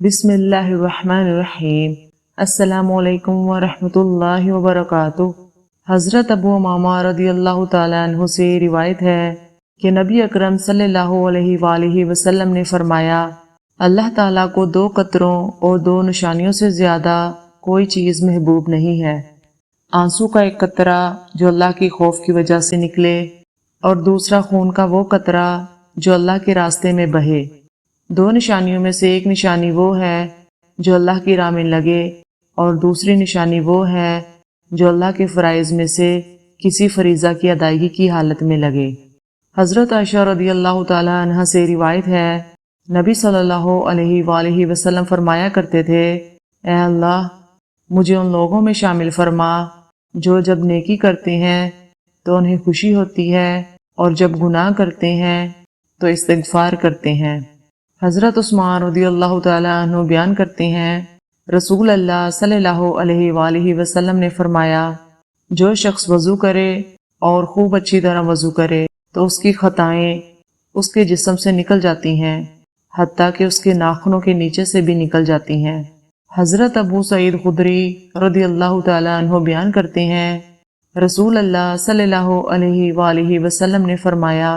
बिस्मिल्लाहिर्रहमानिर्रहीम। अस्सलामु अलैकुम वरहमतुल्लाहि वबरकातुह। हज़रत अबू उमामा रदियल्लाहु ताला अन्हु से रिवायत है कि नबी अकरम सल्लल्लाहु अलैहि वसल्लम ने फरमाया, अल्लाह ताला को दो कतरों और दो निशानियों से ज्यादा कोई चीज महबूब नहीं है। आंसू का एक कतरा जो अल्लाह के खौफ की वजह से निकले और दूसरा खून का वो कतरा जो अल्लाह के रास्ते में बहे। दो निशानियों में से एक निशानी वो है जो अल्लाह की राह में लगे और दूसरी निशानी वो है जो अल्लाह के फराइज में से किसी फरीजा की अदायगी की हालत में लगे। हजरत आयशा रदियल्लाहु ताला अन्हा से रिवायत है, नबी सल्लल्लाहु अलैहि वसल्लम फरमाया करते थे, ऐ अल्लाह, मुझे उन लोगों में शामिल फरमा जो जब नेकी करते हैं तो उन्हें खुशी होती है और जब गुनाह करते हैं तो इस्तिगफार करते हैं। हजरत उस्मान रदियल्लाहु ताला अन्हु बयान करते हैं, रसूल अल्लाह सल्लल्लाहु अलैहि वसल्लम ने फरमाया, जो शख्स वजू करे और खूब अच्छी तरह वजू करे तो उसकी खताएं उसके जिस्म से निकल जाती हैं, हत्ता कि उसके नाखूनों के नीचे से भी निकल जाती हैं। हजरत अबू सईद खुदरी रदियल्लाहु ताला अन्हु बयान करते हैं, रसूल अल्लाह सल्लल्लाहु अलैहि वसल्लम ने फरमाया,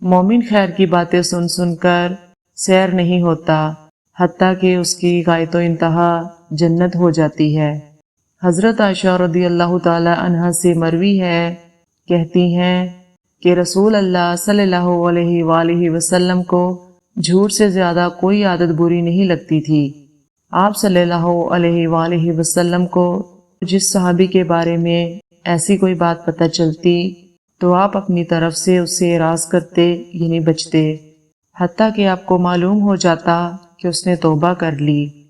मोमिन खैर की बातें सुन सुनकर सैर नहीं होता हत्ता कि उसकी गायतो इंतहा जन्नत हो जाती है। हजरत आयशा रदियल्लाहु ताला अन्हा से मरवी है, कहती हैं कि रसूल अल्लाह सल्लल्लाहु अलैहि वसल्लम को झूठ से ज्यादा कोई आदत बुरी नहीं लगती थी। आप सल्लल्लाहु अलैहि वसल्लम को जिस सहाबी के बारे में ऐसी कोई बात पता चलती तो आप अपनी तरफ से उससे एराज करते यानी बचते, हत्ता कि आपको मालूम हो जाता कि उसने तौबा कर ली।